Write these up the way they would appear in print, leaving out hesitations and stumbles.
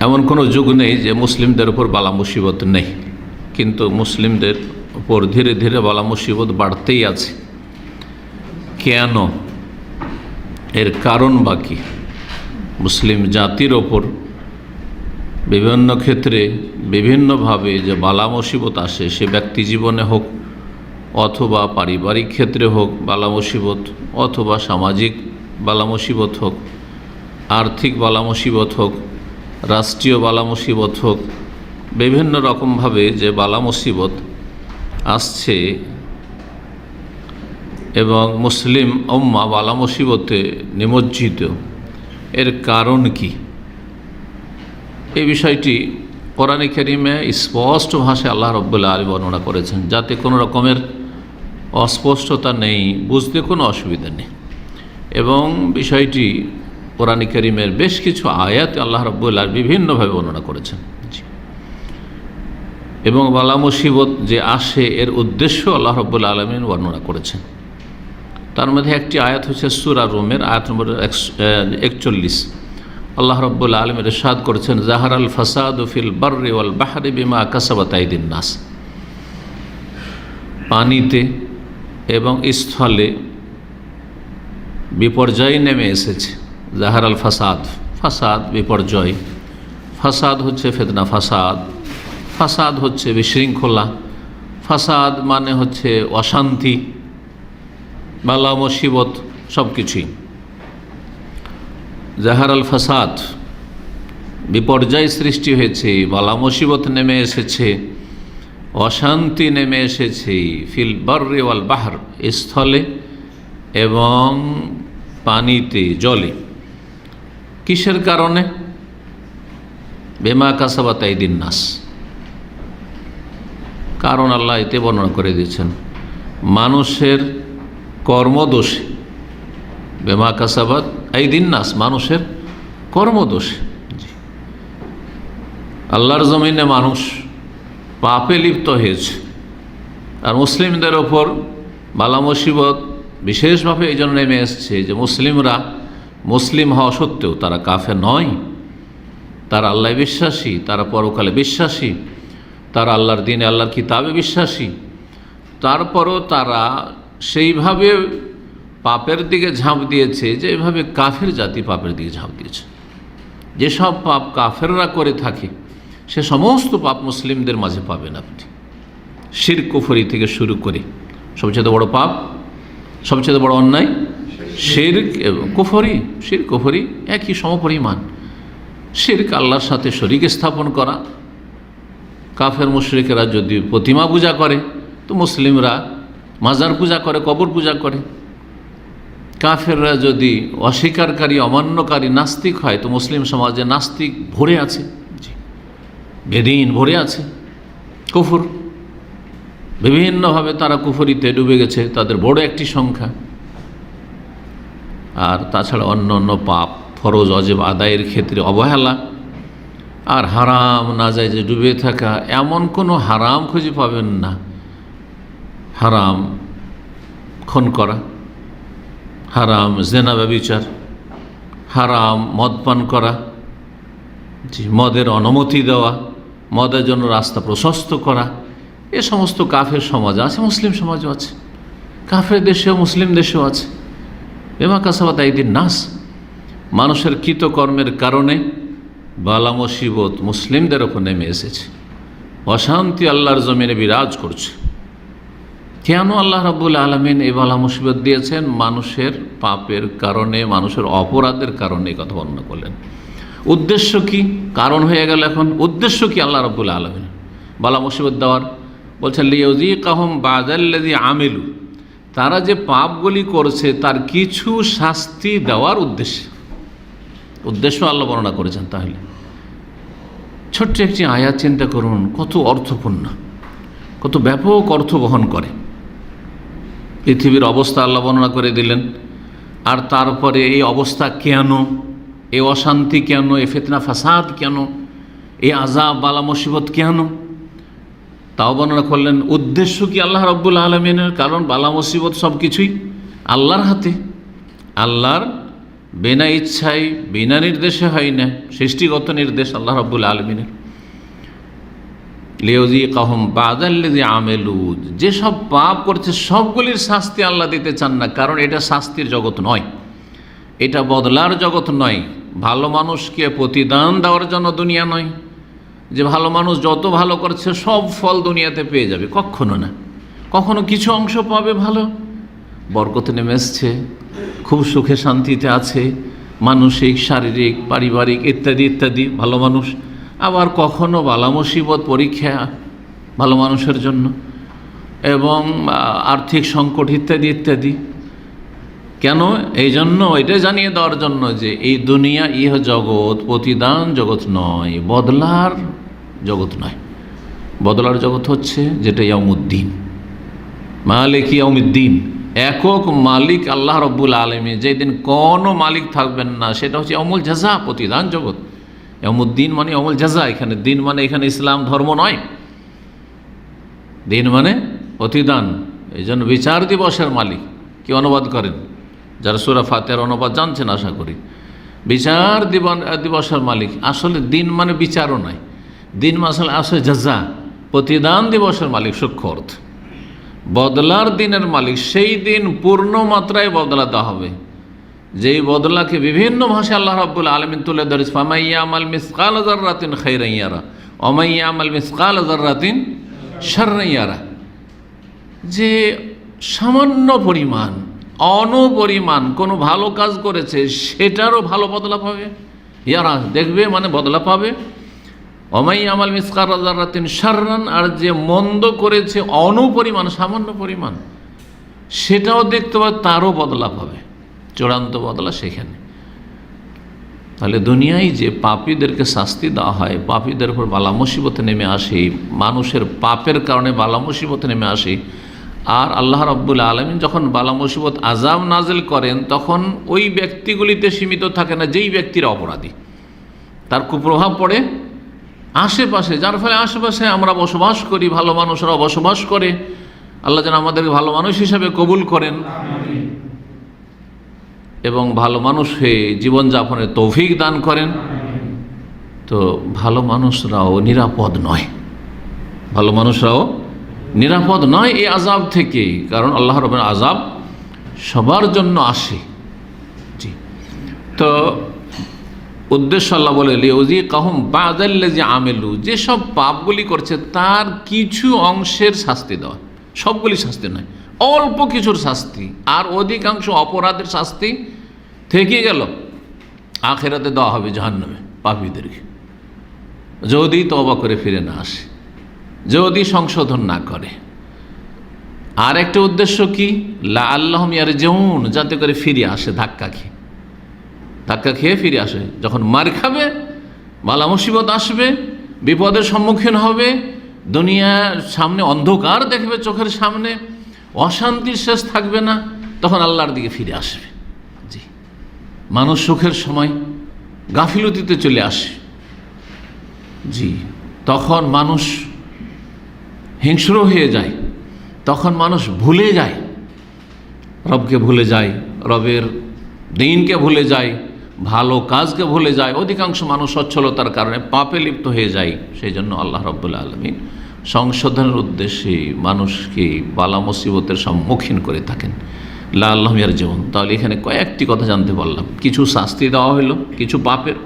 এমন কোনো যুগ নেই যে মুসলিমদের উপর বালা মুসিবত নেই, কিন্তু মুসলিমদের উপর ধীরে ধীরে বালা মুসিবত বাড়তেই আছে। কেন? এর কারণ বা কি? মুসলিম জাতির ওপর বিভিন্ন ক্ষেত্রে বিভিন্নভাবে যে বালা মুসিবত আসে, সে ব্যক্তি জীবনে হোক অথবা পারিবারিক ক্ষেত্রে হোক বালা মুসিবত, অথবা সামাজিক বালা মুসিবত হোক, আর্থিক বালা মুসিবত হোক, রাষ্ট্রীয় বালা মুসিবত হোক, বিভিন্ন রকমভাবে যে বালা মুসিবত আসছে এবং মুসলিম উম্মাহ বালা মুসিবতে নিমজ্জিত, এর কারণ কি? এই বিষয়টি কোরআনে কারিমে স্পষ্ট ভাষায় আল্লাহ রাব্বুল আলামিন বর্ণনা করেছেন, যাতে কোনো রকমের অস্পষ্টতা নেই, বুঝতে কোনো অসুবিধা নেই। এবং বিষয়টি কোরআনে কারিমের বেশ কিছু আয়াতে আল্লাহ রাব্বুল আলামিন বিভিন্নভাবে বর্ণনা করেছেন। এবং বালা মুসিবত যে আসে এর উদ্দেশ্য আল্লাহ রাব্বুল আলামিন বর্ণনা করেছেন। তার মধ্যে একটি আয়াত হচ্ছে সূরা রুমের আয়াত নম্বর 41। আল্লাহ রাব্বুল আলামিন ইরশাদ করেছেন, জাহারাল ফাসাদু ফিল বাররি ওয়াল বাহরি বিমা কাসাবাত আইদিন নাস। পানিতে এবং স্থলে বিপর্যয় নেমে এসেছে। জাহারাল ফাসাদ, ফাসাদ বিপর্যয়, ফাসাদ হচ্ছে ফিতনা ফাসাদ, ফাসাদ হচ্ছে বিশৃঙ্খলা, ফাসাদ মানে হচ্ছে অশান্তি, বালা মুসিবত, সব কিছুই। জাহারাল ফাসাদ, বিপর্যয় সৃষ্টি হয়েছে, বালা মুসিবত নেমে এসেছে, অশান্তি নেমে এসেছে। ফিল বাররি ওয়াল বাহর, স্থলে এবং পানিতে, জলে। কিসের কারণে? বিমা কাসাবাত আইদিন নাস। কারণ আল্লাহ এতে বর্ণনা করে দিয়েছেন, মানুষের কর্মদোষে। বিমা কাসাবাত আইদিন নাস, মানুষের কর্মদোষে। আল্লাহর জমিনে মানুষ পাপে লিপ্ত হয়েছে, আর মুসলিমদের ওপর বালা মুসিবত বিশেষভাবে এই জন্য নেমে এসছে যে মুসলিমরা মুসলিম হওয়া সত্ত্বেও তারা কাফের নয়, তারা আল্লাহ বিশ্বাসী, তারা পরকালে বিশ্বাসী, তারা আল্লাহর দিনে আল্লাহর কিতাবে বিশ্বাসী। তারপরও তারা সেইভাবে পাপের দিকে ঝাঁপ দিয়েছে যে এভাবে কাফের জাতি পাপের দিকে ঝাঁপ দিয়েছে। যেসব পাপ কাফেররা করে থাকে সে সমস্ত পাপ মুসলিমদের মাঝে পাবেন আপনি। শিরক কুফরি থেকে শুরু করে সবচেয়ে বড় পাপ, সবচেয়ে বড় অন্যায় শিরক এবং কুফরি। শিরক কুফরি একই সমপরিমাণ। শিরক আল্লাহর সাথে শরীক স্থাপন করা। কাফের মুশরিকেরা যদি প্রতিমা পূজা করে, তো মুসলিমরা মাজার পূজা করে, কবর পূজা করে। কাফেররা যদি অস্বীকারী, অমান্যকারী, নাস্তিক হয়, তো মুসলিম সমাজে নাস্তিক ভরে আছে, বেদিন ভরে আছে। কুফর, বিভিন্নভাবে তারা কুফরিতে ডুবে গেছে, তাদের বড় একটি সংখ্যা। আর তাছাড়া অন্য অন্য পাপ, ফরজ অজেব আদায়ের ক্ষেত্রে অবহেলা, আর হারাম না যায় যে ডুবে থাকা, এমন কোনো হারাম খুঁজে পাবেন না। হারাম খুন করা, হারাম জেনা ব্যভিচার, হারাম মদ পান করা, মদের অনুমতি দেওয়া, মদের জন্য রাস্তা প্রশস্ত করা, এ সমস্ত কাফের সমাজ আছে, মুসলিম সমাজও আছে। কাফের দেশেও মুসলিম দেশেও আছে। বিমা কাসাবাত আইদিন নাস, মানুষের কৃতকর্মের কারণে বালা মুসিবত মুসলিমদের ওপর নেমে এসেছে। অশান্তি আল্লাহর জমিনে বিরাজ করছে। কেন আল্লাহ রাব্বুল আলামিন এই বালা মুসিবত দিয়েছেন? মানুষের পাপের কারণে, মানুষের অপরাধের কারণে এই কথা বর্ণনা করলেন। উদ্দেশ্য কি? কারণ হয়ে গেল, এখন উদ্দেশ্য কি আল্লাহ রাব্বুল আলামিন বালা মুসিবত দেওয়ার? বলছেন লিইউযীকাহুম বা'দাল্লাযী আমিলু, তারা যে পাপগুলি করছে তার কিছু শাস্তি দেওয়ার উদ্দেশ্যে। উদ্দেশ্য আল্লাহ বর্ণনা করেছেন। তাহলে ছোট্ট একটি আয়াত চিন্তা করুন, কত অর্থপূর্ণ, কত ব্যাপক অর্থ বহন করে। পৃথিবীর অবস্থা আল্লাহ বর্ণনা করে দিলেন, আর তারপরে এই অবস্থা কেন, এই অশান্তি কেন, এই ফিতনা ফাসাদ কেন, এই আযাব বালা মুসিবত কেন, তাও বর্ণনা করলেন। উদ্দেশ্য কি আল্লাহ রাব্বুল আলামিনের? কারণ বালা মুসিবত সব কিছুই আল্লাহর হাতে, আল্লাহর বিনা ইচ্ছায় বিনা নির্দেশে হয় না, সৃষ্টিগত নির্দেশ আল্লাহ রাব্বুল আলামিনের। লিয়াযীকাহুম বা'দাল্লাযী আমিলু, যেসব পাপ করছে সবগুলির শাস্তি আল্লাহ দিতে চান না, কারণ এটা শাস্তির জগৎ নয়, এটা বদলার জগৎ নয়। ভালো মানুষকে প্রতিদান দেওয়ার জন্য দুনিয়া নয়, যে ভালো মানুষ যত ভালো করছে সব ফল দুনিয়াতে পেয়ে যাবে, কখনো না। কখনো কিছু অংশ পাবে, ভালো বরকতে নেমে এসছে, খুব সুখে শান্তিতে আছে, মানসিক শারীরিক পারিবারিক ইত্যাদি ইত্যাদি, ভালো মানুষ। আবার কখনো বালা মুসিবত পরীক্ষা ভালো মানুষের জন্য, এবং আর্থিক সংকট ইত্যাদি ইত্যাদি। কেন? এই জন্য এটা জানিয়ে দেওয়ার জন্য যে এই দুনিয়া ইহ জগৎ প্রতিদান জগৎ নয়, বদলার জগৎ নয়। বদলার জগৎ হচ্ছে যেটা ইয়াউমুদ্দিন, মালিক ইয়াউমিদ্দিন, একক মালিক আল্লাহ রব্বুল আলামিন। যেদিন কোনো মালিক থাকবেন না, সেটা হচ্ছে ইয়াউমুল জাযা, প্রতিদান জগৎ। ইয়াউমুদ্দিন মানে ইয়াউমুল জাযা, এখানে দিন মানে এখানে ইসলাম ধর্ম নয়, দিন মানে প্রতিদান। এই জন্য বিচার দিবসের মালিক কি অনুবাদ করেন যারা সূরা ফাতিহার অনুবাদ জানছেন আশা করি, বিচার দিবসের মালিক। আসলে দিন মানে বিচারও নয়, দিন আসলে আসলে জাযা, প্রতিদান দিবসের মালিক, সূক্ষ্ম অর্থ। বদলার দিনের মালিক, সেই দিন পূর্ণ মাত্রায় বদলা দেওয়া হবে, যেই বদলাকে বিভিন্ন ভাষায় আল্লাহ রাব্বুল আলামিন তুলে ধরেছে। ফামান ইয়ামাল মিসকাল যাররাতিন খাইরান ইয়ারা ওয়া মান ইয়ামাল মিসকাল যাররাতিন শাররান ইয়ারা, যে সামান্য পরিমাণ অনপরিমাণ কোনো ভালো কাজ করেছে সেটারও ভালো বদলা পাবে, ইয়ারা দেখবে মানে বদলা পাবে। ওয়া মান ইয়ামাল মিসকাল যাররাতিন শাররান, আর যে মন্দ করেছে অনুপরিমাণ সামান্য পরিমাণ, সেটাও দেখতে পাবে, তারও বদলা পাবে, চূড়ান্ত বদলা সেখানে। তাহলে দুনিয়ায় যে পাপীদেরকে শাস্তি দেওয়া হয়, পাপীদের উপর বালা মুসিবতে নেমে আসে, মানুষের পাপের কারণে বালা মুসিবতে নেমে আসে, আর আল্লাহ রাব্বুল আলামিন যখন বালা মুসিবত আযাব নাজিল করেন তখন ওই ব্যক্তিগুলিতে সীমিত থাকে না যেই ব্যক্তিরা অপরাধী, তার কুপ্রভাব পড়ে আশেপাশে, যার ফলে আশেপাশে আমরা বসবাস করি, ভালো মানুষরাও বসবাস করে। আল্লাহ যেন আমাদেরকে ভালো মানুষ হিসাবে কবুল করেন এবং ভালো মানুষ হয়ে জীবনযাপনের তৌফিক দান করেন। তো ভালো মানুষরাও নিরাপদ নয়, ভালো মানুষরাও নিরাপদ নয় এই আযাব থেকে, কারণ আল্লাহ রাব্বুল আযাব সবার জন্য আসে। জি, তো উদ্দেশ্য আল্লাহ বলে লিয়াযীকাহুম বা'দাল্লাযী আমিলু, যেসব পাপগুলি করছে তার কিছু অংশের শাস্তি দেওয়া, সবগুলি শাস্তি নয়, অল্প কিছুর শাস্তি, আর অধিকাংশ অপরাধের শাস্তি থেকে গেল আখিরাতে দেওয়া হবে জাহান্নামে পাপীদেরকে, যদি তওবা করে ফিরে না আসে, যদি সংশোধন না করে। আর একটা উদ্দেশ্য কি? লাআল্লাহুম ইয়ারজিউন, যাতে করে ফিরে আসে, ধাক্কা খেয়ে ফিরে আসে। যখন মার খাবে, বালা মুসিবত আসবে, বিপদের সম্মুখীন হবে, দুনিয়ার সামনে অন্ধকার দেখবে, চোখের সামনে অশান্তির শেষ থাকবে না, তখন আল্লাহর দিকে ফিরে আসবে। জি, মানুষ সুখের সময় গাফিলতিতে চলে আসে। জি, তখন মানুষ হিংস্র হয়ে যায়, তখন মানুষ ভুলে যায়, রবকে ভুলে যায়, রবের দিনকে ভুলে যায়, ভালো কাজকে ভুলে যায়। অধিকাংশ মানুষ সচ্ছলতার কারণে পাপে লিপ্ত হয়ে যায়। সেই জন্য আল্লাহ রাব্বুল আলামিন সংশোধনের উদ্দেশ্যে মানুষকে বালা মুসিবতের সম্মুখীন করে থাকেন। লাআল্লাহুম ইয়ারজিউন। তাহলে এখানে কয়েকটি কথা জানতে পারলাম, কিছু শাস্তি দেওয়া হলো কিছু পাপের,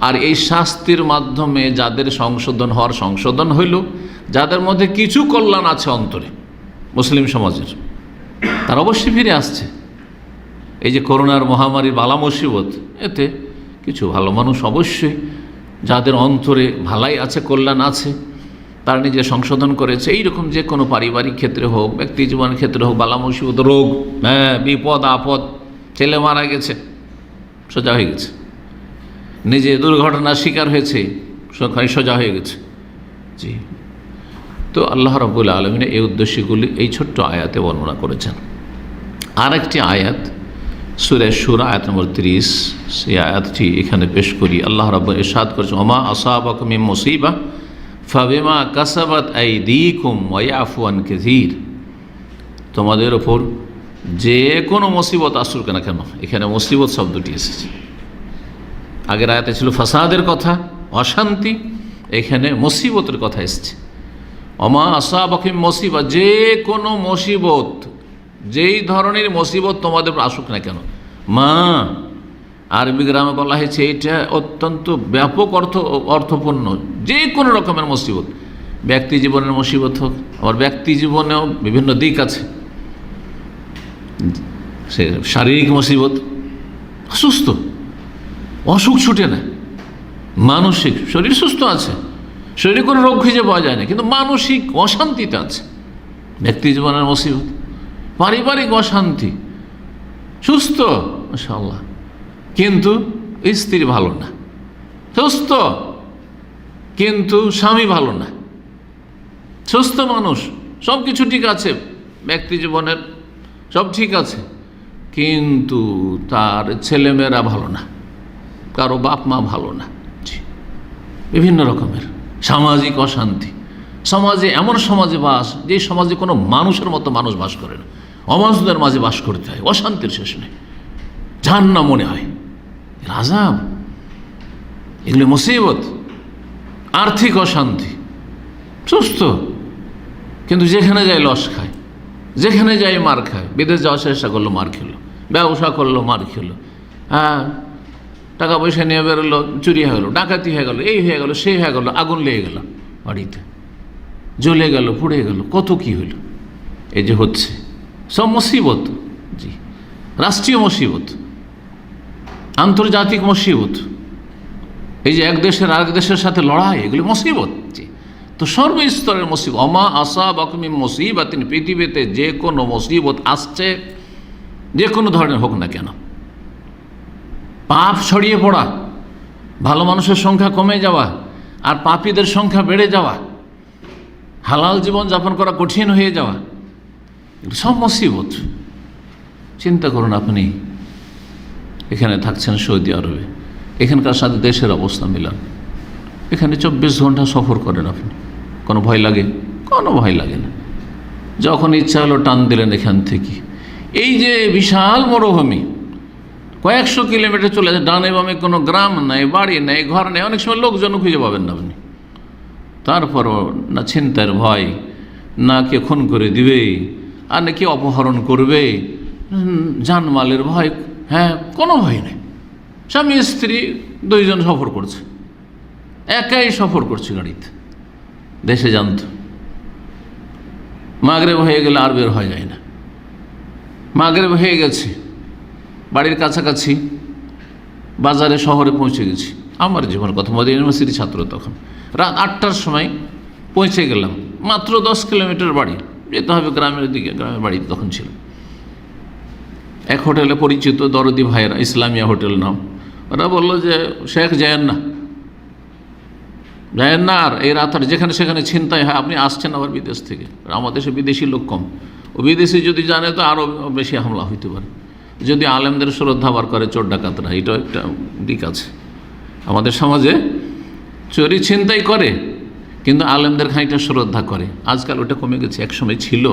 আর এই শাস্তির মাধ্যমে যাদের সংশোধন হওয়ার সংশোধন হইল, যাদের মধ্যে কিছু কল্যাণ আছে অন্তরে মুসলিম সমাজের, তারা অবশ্যই ফিরে আসছে। এই যে করোনার মহামারীর বালা মুসিবত, এতে কিছু ভালো মানুষ অবশ্যই, যাদের অন্তরে ভালাই আছে, কল্যাণ আছে, তারা নিজে সংশোধন করেছে। এইরকম যে কোনো পারিবারিক ক্ষেত্রে হোক, ব্যক্তি জীবনের ক্ষেত্রে হোক, বালা মুসিবত, রোগ, বিপদ আপদ, ছেলে মারা গেছে, সোজা হয়ে গেছে, নিজে দুর্ঘটনার শিকার হয়েছে, সোজা হয়ে গেছে। জি, তো আল্লাহ রাব্বুল আলামিন এই উদ্দেশ্যগুলি এই ছোট্ট আয়াতে বর্ণনা করেছেন। আর একটি আয়াত সূরা শুরা আয়াত নম্বর 30, সেই আয়াতটি এখানে পেশ করি। আল্লাহ রাব্বুল ইরশাদ করেছেন, ওমা আসাবাকুম মিন মুসিবাহ ফাবিমা কাসাবাত আইদিকুম ওয়া ইয়াফু আন কাসীর। তোমাদের ওপর যে কোনো মুসিবত আসুক না কেন, এখানে মুসিবত শব্দটি এসেছে। আগের আয়াতে ছিল ফাসাদের কথা, অশান্তি, এখানে মুসিবতের কথা এসেছে। অমা আসাবাকুম মুসিবা, যে কোনো মুসিবত, যেই ধরনের মুসিবত তোমাদের আসুক না কেন। মা আরবি গ্রামে বলা হয়েছে, এটা অত্যন্ত ব্যাপক অর্থপূর্ণ। যে কোনো রকমের মুসিবত, ব্যক্তি জীবনের মুসিবত হোক, আবার ব্যক্তি জীবনেও বিভিন্ন দিক আছে। সে শারীরিক মুসিবত, সুস্থ, অসুখ ছুটে না, মানসিক, শরীর সুস্থ আছে, শরীরে কোনো রোগ খুঁজে পাওয়া যায় না, কিন্তু মানসিক অশান্তিতে আছে, ব্যক্তি জীবনের মুসিবত। পারিবারিক অশান্তি, সুস্থ মাশাআল্লাহ, কিন্তু স্ত্রী ভালো না, সুস্থ কিন্তু স্বামী ভালো না, সুস্থ মানুষ, সব কিছু ঠিক আছে, ব্যক্তি জীবনের সব ঠিক আছে, কিন্তু তার ছেলেমেয়েরা ভালো না, কারো বাপ মা ভালো না, বিভিন্ন রকমের সামাজিক অশান্তি। সমাজে, এমন সমাজে বাস, যে সমাজে কোনো মানুষের মতো মানুষ বাস করে না, অমানুষদের মাঝে বাস করতে হয়, অশান্তির শেষ নেই, জাহান্নাম মনে হয়, আযাব, এগুলি মুসিবত। আর্থিক অশান্তি, সুস্থ কিন্তু যেখানে যায় লস খায়, যেখানে যায় মার খায়, বিদেশ যাওয়ার চেষ্টা করলো মার খেলো, ব্যবসা করলো মার খেলো, হ্যাঁ, টাকা পয়সা নিয়ে বেরোলো, চুরি হয়ে গেলো, ডাকাতি হয়ে গেলো, এই হয়ে গেলো, সেই হয়ে গেলো, আগুন লেগে গেল বাড়িতে, জ্বলে গেল, পুড়ে গেল, কত কি হইল। এই যে হচ্ছে সব মুসিবত, জি, রাষ্ট্রীয় মুসিবত, আন্তর্জাতিক মুসিবত, এই যে এক দেশের আরেক দেশের সাথে লড়াই, এগুলি মুসিবত। জি, তো সর্বস্তরের মুসিবত। অমা আসাবাকুম মিন মুসিবাতিন, পৃথিবীতে যে কোনো মুসিবত আসছে, যে কোনো ধরনের হোক না কেন, পাপ ছড়িয়ে পড়া, ভালো মানুষের সংখ্যা কমে যাওয়া আর পাপীদের সংখ্যা বেড়ে যাওয়া, হালাল জীবন যাপন করা কঠিন হয়ে যাওয়া, সব মুসিবত। চিন্তা করুন, আপনি এখানে থাকছেন সৌদি আরবে, এখানকার সাথে দেশের অবস্থা মিলান, এখানে 24 ঘন্টা সফর করেন আপনি, কোনো ভয় লাগে? কোনো ভয় লাগে না, যখন ইচ্ছা হলো টান দিলেন এখান থেকে। এই যে বিশাল মরুভূমি, কয়েকশো কিলোমিটার চলে যায়, ডানে বামে কোনো গ্রাম নাই, বাড়ি নেই, ঘর নেই, অনেক সময় লোকজন খুঁজে পাবেন না আপনি। তারপরও না ছিনতাইয়ের ভয়, না কে খুন করে দিবে, আর না কে অপহরণ করবে, জানমালের ভয়, হ্যাঁ, কোনো ভয় নেই। স্বামী স্ত্রী দুইজন সফর করছে, একাই সফর করছে গাড়িতে, দেশে জানত। মাগরিব হয়ে গেলে আর বের হয়ে যায় না, মাগরিব হয়ে গেছে, বাড়ির কাছাকাছি বাজারে, শহরে পৌঁছে গেছি। আমার জীবনের কথা, মদিনা ইউনিভার্সিটির ছাত্র তখন, রাত 8টার সময় পৌঁছে গেলাম, মাত্র 10 কিলোমিটার বাড়ি, যেতে হবে গ্রামের দিকে, গ্রামের বাড়িতে তখন ছিল। এক হোটেলে পরিচিত দরদি ভাইয়েরা, ইসলামিয়া হোটেল নাম, ওরা বললো যে শেখ যায়েন না, আর এই রাত যেখানে সেখানে ছিনতাই হয়, আপনি আসছেন আবার বিদেশ থেকে, আমাদের দেশে বিদেশি লোক কম, ও বিদেশি যদি জানে তো আরও বেশি হামলা হইতে পারে, যদি আলেমদের শ্রদ্ধাবার করে চোর ডাকাতরা, এটাও একটা দিক আছে। আমাদের সমাজে চুরি ছিনতাই করে, কিন্তু আলেমদের খানিকটা শ্রদ্ধা করে। আজকাল ওটা কমে গেছে, একসময় ছিল,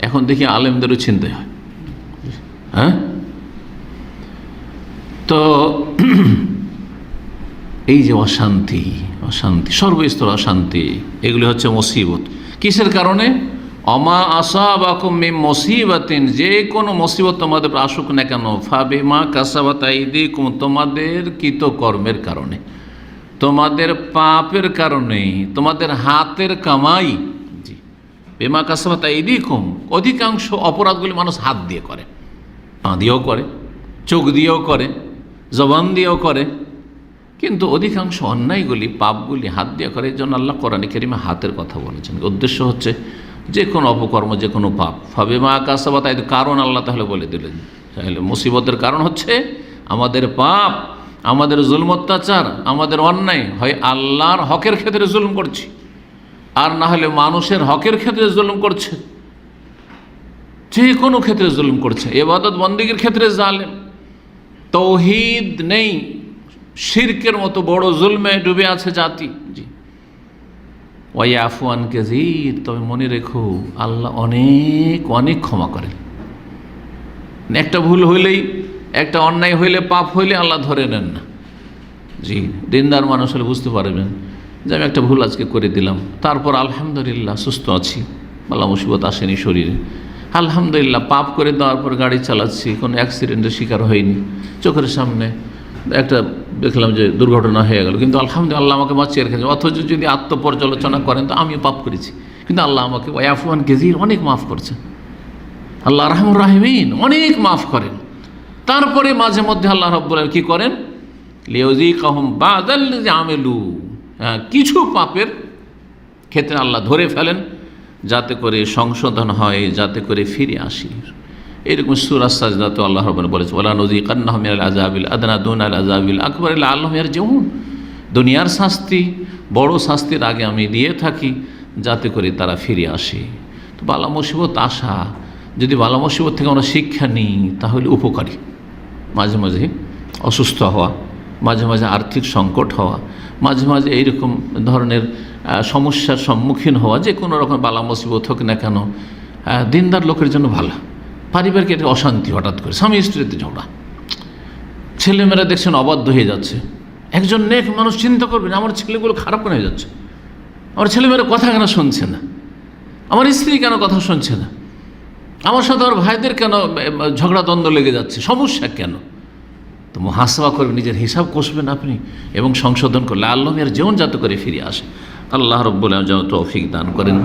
এখন দেখি আলেমদেরও ছিনতাই হয়। হ্যাঁ, তো এই যে অশান্তি, সর্বস্তর অশান্তি, এগুলি হচ্ছে মুসিবত। কিসের কারণে? অমা আসাবাকুম মিন মুসিবাতিন, যে কোনো মুসিবত তোমাদের আসুক না কেন, ফাবিমা কাসাবাত আইদিকুম, তোমাদের কৃতকর্মের কারণে, তোমাদের পাপের কারণে, তোমাদের হাতের কামাই। জি, বিমা কাসাবাত আইদিকুম, অধিকাংশ অপরাধগুলি মানুষ হাত দিয়ে করে, পা দিয়েও করে, চোখ দিয়েও করে, জবান দিয়েও করে, কিন্তু অধিকাংশ অন্যায়গুলি, পাপগুলি হাত দিয়ে করে। এই জন্য আল্লাহ কোরআনে কারিমে হাতের কথা বলেছেন। উদ্দেশ্য হচ্ছে যে কোনো অপকর্ম, যে কোনো পাপ, ফাবিমা কাসাবাত আইদিকুম, কারণ আল্লাহ তাহলে বলে দিলেন, তাহলে মুসিবতের কারণ হচ্ছে আমাদের পাপ, আমাদের জুলম অত্যাচার, আমাদের অন্যায়। হয় আল্লাহর হকের ক্ষেত্রে জুলুম করছি, আর না হলে মানুষের হকের ক্ষেত্রে জুলুম করছে, যে কোনো ক্ষেত্রে জুলুম করছে, ইবাদত বন্দেগীর ক্ষেত্রে জালেম। তৌহিদ নেই, শিরকের মতো বড় জুলমে ডুবে আছে জাতি। জি, ওয়াইয়াফু আন কাসীর, তবে মনে রেখো আল্লাহ অনেক অনেক ক্ষমা করেন, একটা ভুল হইলেই, একটা অন্যায় হইলে, পাপ হইলে আল্লাহ ধরে নেন না। জি, দিনদার মানুষ হলে বুঝতে পারবেন যে আমি একটা ভুল আজকে করে দিলাম, তারপর আলহামদুলিল্লাহ সুস্থ আছি, বালা মুসিবত আসেনি শরীরে, আলহামদুলিল্লাহ। পাপ করে দেওয়ার পর গাড়ি চালাচ্ছি, কোনো অ্যাক্সিডেন্টের শিকার হয়নি, চোখের সামনে একটা দেখলাম যে দুর্ঘটনা হয়ে গেল, কিন্তু আলহামদুলিল্লাহ আল্লাহ আমাকে বাঁচিয়ে রেখেছে। অথচ যদি আত্মপর্যালোচনা করেন তো আমিও পাপ করেছি, কিন্তু আল্লাহ আমাকে ওয়াফুয়ান গেজির অনেক মাফ করছেন। আল্লাহ রাহমুর রাহিমিন, অনেক মাফ করেন। তারপরে মাঝে মধ্যে আল্লাহ রাব্বুল আলামিন কী করেন, লিয়াযীকাহুম বা'দাল্লাযী আমিলু, কিছু পাপের ক্ষেত্রে আল্লাহ ধরে ফেলেন যাতে করে সংশোধন হয়, যাতে করে ফিরে আসি। এরকম সূরা সাজদাতে আল্লাহ রাব্বুল আলামিন বলেছে, ওয়ালা নুযীকান্নাহুম মিনাল আযাবিল আদনা দুনাল আযাবিল আকবার লাআল্লাহুম ইয়ারজিউন। দুনিয়ার শাস্তি, বড় শাস্তির আগে আমি দিয়ে থাকি যাতে করে তারা ফিরে আসে। তো বালা মুসিবত আসা, যদি বালা মুসিবত থেকে আমরা শিক্ষা নিই তাহলে উপকারী। মাঝে মাঝে অসুস্থ হওয়া, মাঝে মাঝে আর্থিক সংকট হওয়া, মাঝে মাঝে এইরকম ধরনের সমস্যার সম্মুখীন হওয়া, যে কোনো রকম বালা মুসিবত হোক না কেন, দিনদার লোকের জন্য ভালো। পারিবারিক একটা অশান্তি, হঠাৎ করে স্বামী স্ত্রীতে ঝগড়া, ছেলেমেয়েরা দেখছেন অবাধ্য হয়ে যাচ্ছে। একজন নেক মানুষ চিন্তা করবেন, আমার ছেলেগুলো খারাপ কেন হয়ে যাচ্ছে, আমার ছেলেমেয়েরা কথা কেন শুনছে না, আমার স্ত্রী কেন কথা শুনছে না, আমার সাথে আমার ভাইদের কেন ঝগড়া দ্বন্দ্ব লেগে যাচ্ছে, সমস্যা কেন? তো মুহাসাবা করবেন, নিজের হিসাব কষবেন আপনি এবং সংশোধন করলে আল্লাহ এর জীবন যাতে করে ফিরে আসে। আল্লাহ রাব্বুল আলামিন যেন তৌফিক দান করেন।